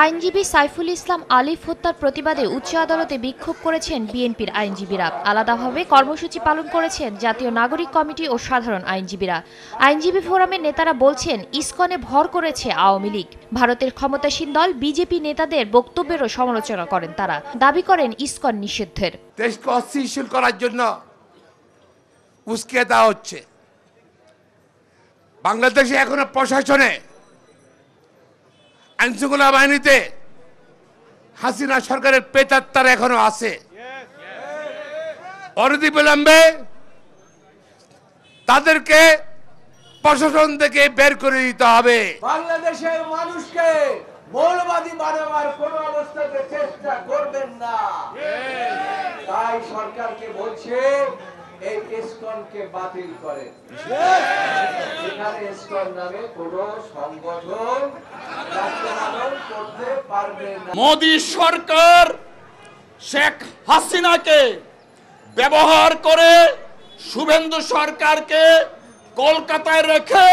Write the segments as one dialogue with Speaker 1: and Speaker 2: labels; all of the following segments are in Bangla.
Speaker 1: আইনজীবী সাইফুল ইসলাম আলিফ হত্যার প্রতিবাদে উচ্চ আদালতে বিক্ষোভ করেছেন বিএনপির আইনজীবীরা। আলাদাভাবে কর্মসূচি পালন করেছেন জাতীয় নাগরিক কমিটি ও সাধারণ আইনজীবীরা। আইনজীবী ফোরামের নেতারা বলছেন, ইসকনে ভর করেছে আওয়ামী লীগ। ভারতের ক্ষমতাসীন দল বিজেপি নেতাদের বক্তব্যেরও সমালোচনা করেন তারা। দাবি করেন ইসকন নিষিদ্ধের।
Speaker 2: দেশকে অস্থিতিশীল করার জন্য উস্কে দেওয়া হচ্ছে। বাংলাদেশে এখনো প্রশাসনে, আইনশৃঙ্খলা বাহিনীতে হাসিনা সরকারের পেতাত্তার এখনো আছে। অনতিবিলম্বে তাদেরকে প্রশাসন থেকে বের করে দিতে হবে।
Speaker 3: বাংলাদেশের মানুষকে মৌলবাদী বানাবার কোন অবস্থাতে চেষ্টা করবেন না। তাই সরকারকে বলছে এই ইসকনকে বাতিল করেন। এখানে ইসকন নামে কোন সংগঠন রাষ্ট্রপালন করতে পারবে না।
Speaker 4: মোদী সরকার শেখ হাসিনাকে ব্যবহার করে শুভেন্দু সরকারকে কলকাতায় রেখে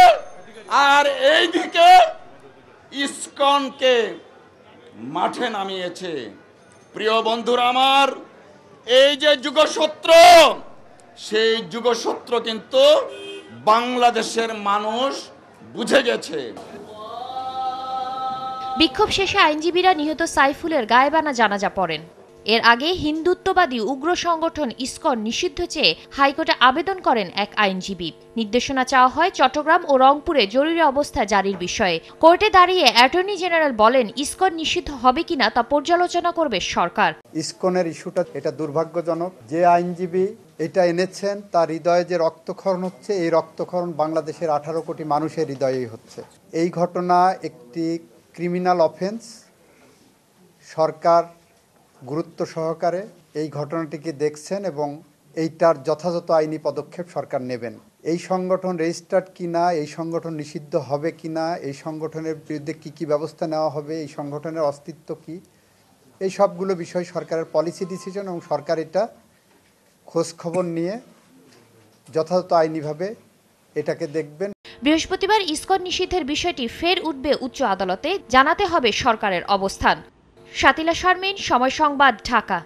Speaker 4: আর এইদিকে ইসকনকে মাঠে নামিয়েছে। প্রিয় বন্ধুরা আমার, এই যে যুগসূত্র, সেই যুগসূত্র কিন্তু বাংলাদেশের মানুষ বুঝে গেছে।
Speaker 1: বিক্ষোভ শেষে আইনজীবীরা নিহত সাইফুলের গায়েবানা জানাজা পড়েন। এর আগে হিন্দুত্ববাদী উগ্র সংগঠন ইসকন নিষিদ্ধ চেয়ে হাইকোর্টে আবেদন করেন এক আইনজীবী। নির্দেশনা চাওয়া হয় চট্টগ্রাম ও রংপুরে জরুরি অবস্থা জারির বিষয়ে। কোর্টে দাঁড়িয়ে অ্যাটর্নি জেনারেল বলেন, ইসকন নিষিদ্ধ হবে কিনা তা পর্যালোচনা করবে সরকার।
Speaker 5: ইসকনের ইস্যুটা এটা দুর্ভাগ্যজনক। যে আইনজীবী এটা এনেছেন তার হৃদয়ে যে রক্তক্ষরণ হচ্ছে, এই রক্তক্ষরণ বাংলাদেশের 18 কোটি মানুষের হৃদয়েই হচ্ছে। এই ঘটনা একটি ক্রিমিনাল অফেন্স। সরকার গুরুত্ব সহকারে এই ঘটনাটিকে দেখছেন এবং এইটার যথাযথ আইনি পদক্ষেপ সরকার নেবেন। এই সংগঠন রেজিস্টার্ড কিনা, এই সংগঠন নিষিদ্ধ হবে কিনা, এই সংগঠনের বিরুদ্ধে কি ব্যবস্থা নেওয়া হবে, এই সংগঠনের অস্তিত্ব কি, এই সবগুলো বিষয় সরকারের পলিসি ডিসিশন এবং সরকার এটা খোঁজ খবর নিয়ে যথাযথ আইনিভাবে এটাকে দেখবেন।
Speaker 1: বৃহস্পতিবার ইসকন নিষিদ্ধের বিষয়টি ফের উঠবে উচ্চ আদালতে, জানাতে হবে সরকারের অবস্থান। শাতিলা শারমিন, সময় সংবাদ, ঢাকা।